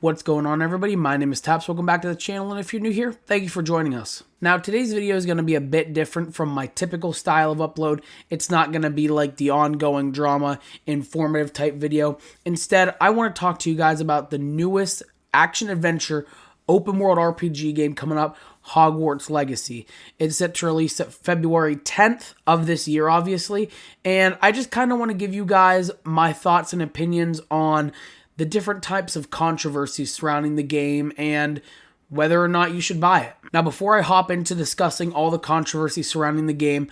What's going on, everybody? My name is Taappzz. Welcome back to the channel, and if you're new here, thank you for joining us. Now, today's video is going to be a bit different from my typical style of upload. It's not going to be like the ongoing drama, informative type video. Instead, I want to talk to you guys about the newest action-adventure open world RPG game coming up, Hogwarts Legacy. It's set to release at February 10th of this year, obviously, and I just kind of want to give you guys my thoughts and opinions on the different types of controversies surrounding the game and whether or not you should buy it. Now, before I hop into discussing all the controversy surrounding the game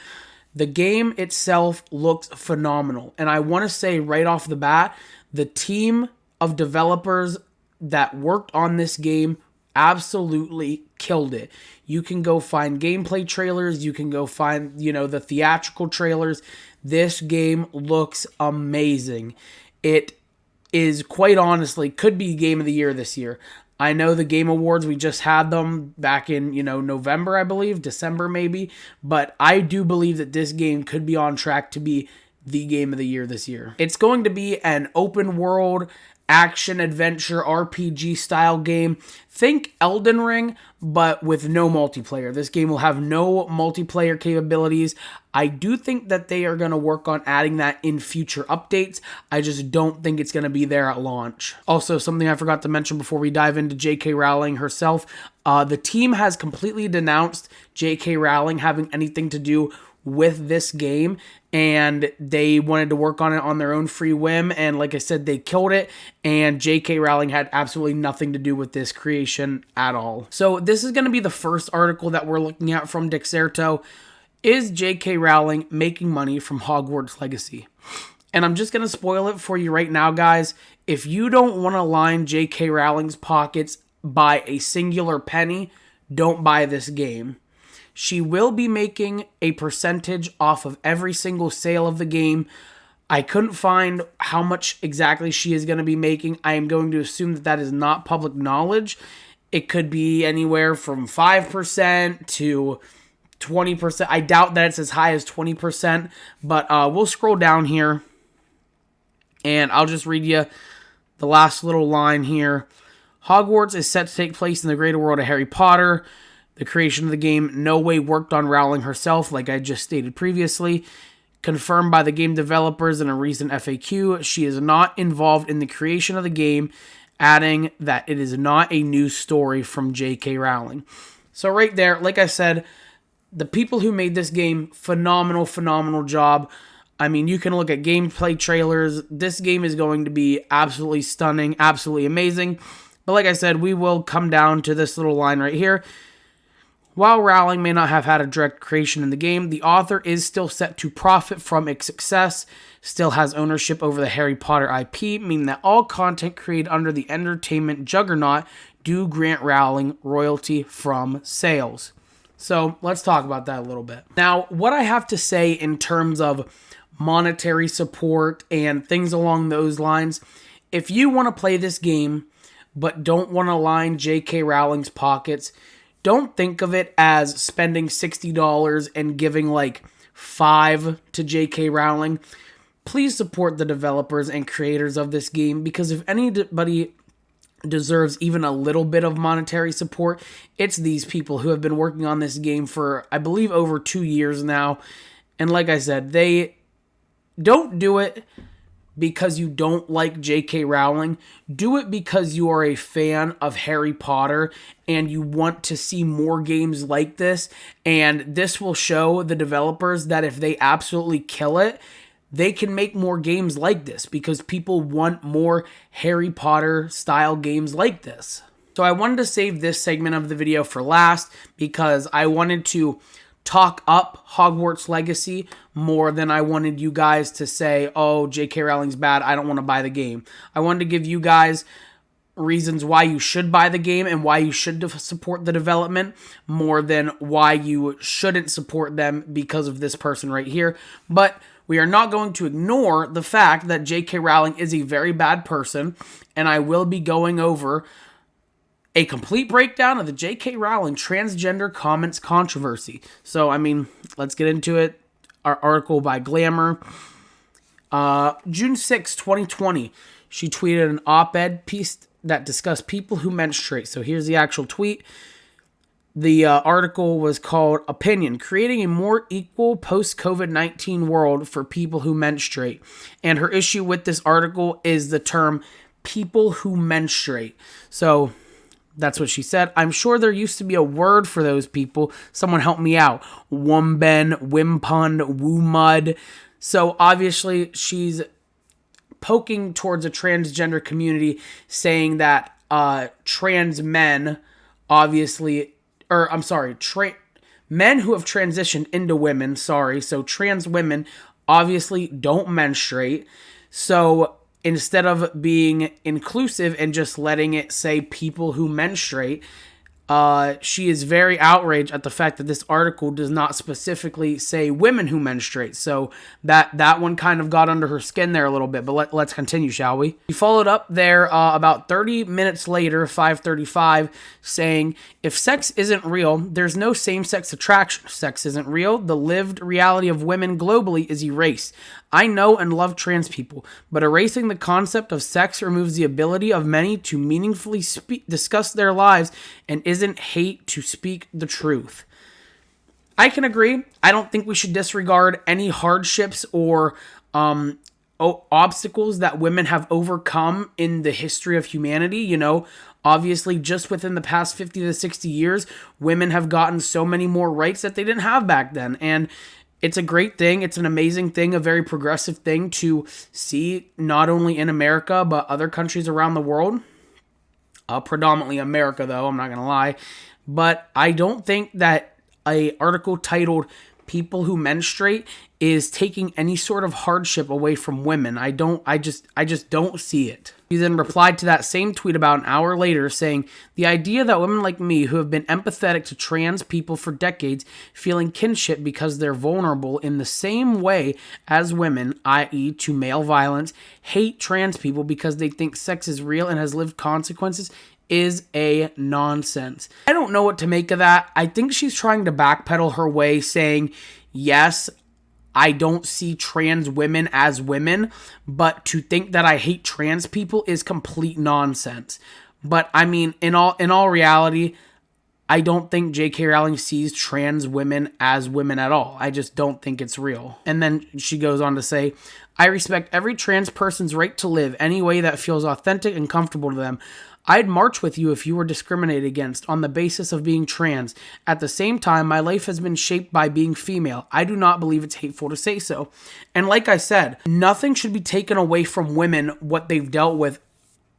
itself looks phenomenal. And I want to say right off the bat, the team of developers that worked on this game absolutely killed it. You can go find gameplay trailers. You can go find, the theatrical trailers. This game looks amazing. It is quite honestly could be game of the year this year. I know the Game Awards, we just had them back in, November, I believe, December maybe, but I do believe that this game could be on track to be the game of the year this year. It's going to be an open world action adventure RPG style game. Think Elden Ring, but with no multiplayer. This game will have no multiplayer capabilities. I do think that they are going to work on adding that in future updates. I just don't think it's going to be there at launch. Also, something I forgot to mention before we dive into J.K. Rowling herself, the team has completely denounced J.K. Rowling having anything to do with this game, and they wanted to work on it on their own free whim, and like I said, they killed it, and J.K. Rowling had absolutely nothing to do with this creation at all. So this is going to be the first article that we're looking at from Dexerto. Is J.K. Rowling making money from Hogwarts Legacy? And I'm just going to spoil it for you right now, guys. If you don't want to line J.K. Rowling's pockets by a singular penny, don't buy this game. She will be making a percentage off of every single sale of the game. I couldn't find how much exactly she is going to be making. I am going to assume that that is not public knowledge. It could be anywhere from 5% to 20%. I doubt that it's as high as 20%, but we'll scroll down here, and I'll just read you the last little line here. Hogwarts is set to take place in the greater world of Harry Potter. The creation of the game no way worked on Rowling herself, like I just stated previously. Confirmed by the game developers in a recent FAQ, she is not involved in the creation of the game, adding that it is not a news story from J.K. Rowling. So right there, like I said, the people who made this game, phenomenal job. I mean, you can look at gameplay trailers. This game is going to be absolutely stunning, absolutely amazing. But like I said, we will come down to this little line right here. While Rowling may not have had a direct creation in the game, the author is still set to profit from its success, still has ownership over the Harry Potter IP, meaning that all content created under the entertainment juggernaut do grant Rowling royalty from sales. So let's talk about that a little bit. Now, what I have to say in terms of monetary support and things along those lines, if you want to play this game but don't want to line J.K. Rowling's pockets, don't think of it as spending $60 and giving like $5 to J.K. Rowling. Please support the developers and creators of this game, because if anybody deserves even a little bit of monetary support, it's these people who have been working on this game for, I believe, over 2 years now. And like I said, they don't do it because you don't like J.K. Rowling. Do it because you are a fan of Harry Potter and you want to see more games like this. And this will show the developers that if they absolutely kill it, they can make more games like this, because people want more Harry Potter style games like this. So I wanted to save this segment of the video for last, because I wanted to talk up Hogwarts Legacy more than I wanted you guys to say, oh, J.K. Rowling's bad, I don't want to buy the game. I wanted to give you guys reasons why you should buy the game and why you should support the development more than why you shouldn't support them because of this person right here. But we are not going to ignore the fact that J.K. Rowling is a very bad person, and I will be going over a complete breakdown of the J.K. Rowling transgender comments controversy. So, I mean, let's get into it. Our article by Glamour. June 6, 2020, she tweeted an op-ed piece that discuss people who menstruate. So here's the actual tweet. The article was called Opinion, Creating a More Equal Post-COVID-19 World for People Who Menstruate. And her issue with this article is the term people who menstruate. So that's what she said. I'm sure there used to be a word for those people. Someone help me out. Wumben, Wimpund, Woomud. So obviously she's poking towards a transgender community, saying that trans men obviously... men who have transitioned into women, so trans women obviously don't menstruate. So instead of being inclusive and just letting it say people who menstruate, she is very outraged at the fact that this article does not specifically say women who menstruate. So that one kind of got under her skin there a little bit, but let's continue, shall we? She followed up there about 30 minutes later, 5:35, saying, if sex isn't real, there's no same-sex attraction. Sex isn't real. The lived reality of women globally is erased. I know and love trans people, but erasing the concept of sex removes the ability of many to meaningfully discuss their lives and isn't hate to speak the truth. I can agree. I don't think we should disregard any hardships or obstacles that women have overcome in the history of humanity. You know, obviously just within the past 50 to 60 years, women have gotten so many more rights that they didn't have back then. And it's a great thing. It's an amazing thing, a very progressive thing to see, not only in America, but other countries around the world. Predominantly America, though, I'm not going to lie. But I don't think that an article titled People Who Menstruate is taking any sort of hardship away from women. I just don't see it. He then replied to that same tweet about an hour later saying, the idea that women like me who have been empathetic to trans people for decades feeling kinship because they're vulnerable in the same way as women, i.e. to male violence, hate trans people because they think sex is real and has lived consequences is a nonsense. I don't know what to make of that. I think she's trying to backpedal her way, saying, yes, I don't see trans women as women, but to think that I hate trans people is complete nonsense. But I mean, in all reality, I don't think J.K. Rowling sees trans women as women at all. I just don't think it's real. And then she goes on to say, I respect every trans person's right to live any way that feels authentic and comfortable to them. I'd march with you if you were discriminated against on the basis of being trans. At the same time, my life has been shaped by being female. I do not believe it's hateful to say so. And like I said, nothing should be taken away from women what they've dealt with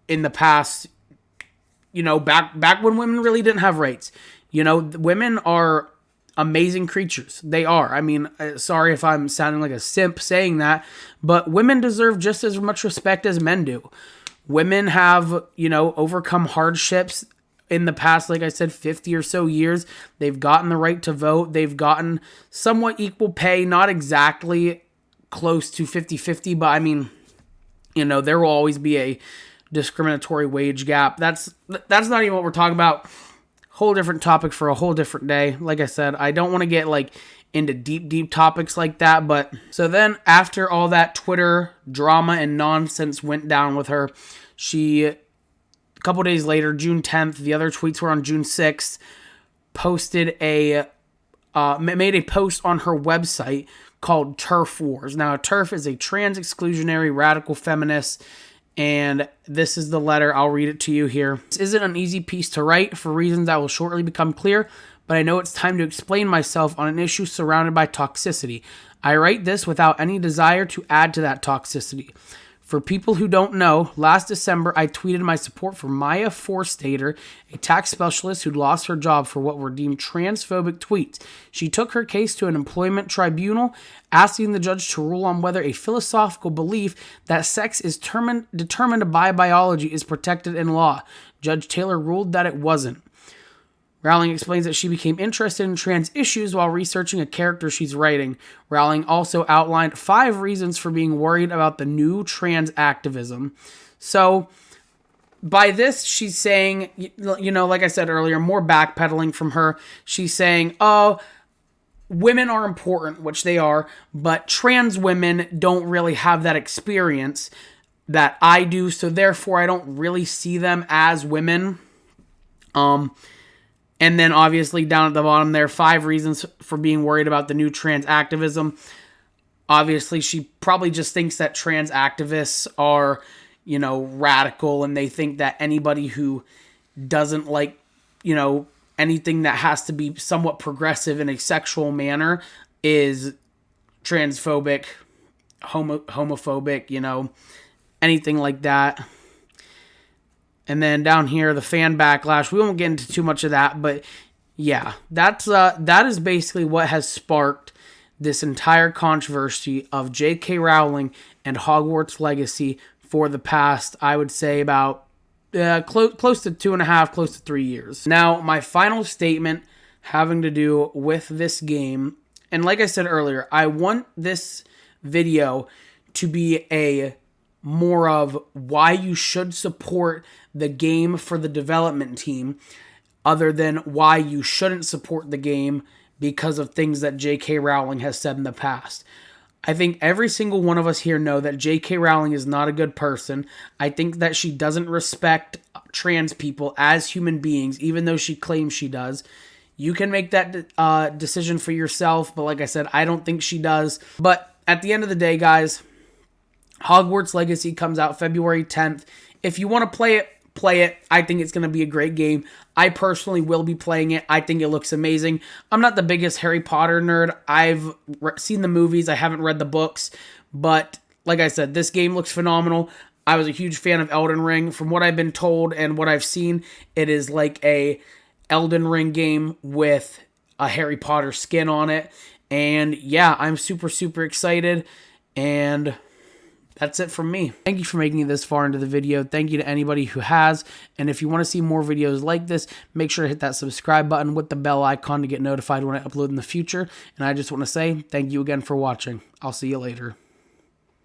in the past, you know, back when women really didn't have rights. You know, women are amazing creatures. They are. I mean, sorry if I'm sounding like a simp saying that, but women deserve just as much respect as men do. Women have, you know, overcome hardships in the past, like I said, 50 or so years. They've gotten the right to vote. They've gotten somewhat equal pay, not exactly close to 50-50, but I mean, you know, there will always be a discriminatory wage gap. That's not even what we're talking about. Whole different topic for a whole different day. Like I said, I don't want to get like into deep topics like that. But so then after all that Twitter drama and nonsense went down with her, she, a couple days later, June 10th, the other tweets were on June 6th, made a post on her website called Turf Wars. Now, TERF is a trans exclusionary radical feminist, and this is the letter. I'll read it to you here. This isn't an easy piece to write for reasons that will shortly become clear, but I know it's time to explain myself on an issue surrounded by toxicity. I write this without any desire to add to that toxicity. For people who don't know, last December I tweeted my support for Maya Forstater, a tax specialist who'd lost her job for what were deemed transphobic tweets. She took her case to an employment tribunal, asking the judge to rule on whether a philosophical belief that sex is determined by biology is protected in law. Judge Taylor ruled that it wasn't. Rowling explains that she became interested in trans issues while researching a character she's writing. Rowling also outlined 5 reasons for being worried about the new trans activism. So, by this, she's saying, you know, like I said earlier, more backpedaling from her. She's saying, oh, women are important, which they are, but trans women don't really have that experience that I do, so therefore I don't really see them as women. And then obviously down at the bottom there, 5 reasons for being worried about the new trans activism. Obviously, she probably just thinks that trans activists are, you know, radical, and they think that anybody who doesn't like, you know, anything that has to be somewhat progressive in a sexual manner is transphobic, homophobic, you know, anything like that. And then down here, the fan backlash. We won't get into too much of that, but yeah, that is basically what has sparked this entire controversy of J.K. Rowling and Hogwarts Legacy for the past, I would say, about close to 2.5, close to 3 years. Now, my final statement having to do with this game, and like I said earlier, I want this video to be a more of why you should support the game for the development team, other than why you shouldn't support the game because of things that J.K. Rowling has said in the past. I think every single one of us here know that J.K. Rowling is not a good person. I think that she doesn't respect trans people as human beings, even though she claims she does. You can make that decision for yourself, but like I said, I don't think she does. But at the end of the day, guys, Hogwarts Legacy comes out February 10th. If you want to play it, play it. I think it's going to be a great game. I personally will be playing it. I think it looks amazing. I'm not the biggest Harry Potter nerd. I've seen the movies. I haven't read the books. But like I said, this game looks phenomenal. I was a huge fan of Elden Ring. From what I've been told and what I've seen, it is like a Elden Ring game with a Harry Potter skin on it. And yeah, I'm super, super excited. And that's it from me. Thank you for making it this far into the video. Thank you to anybody who has. And if you want to see more videos like this, make sure to hit that subscribe button with the bell icon to get notified when I upload in the future. And I just want to say thank you again for watching. I'll see you later.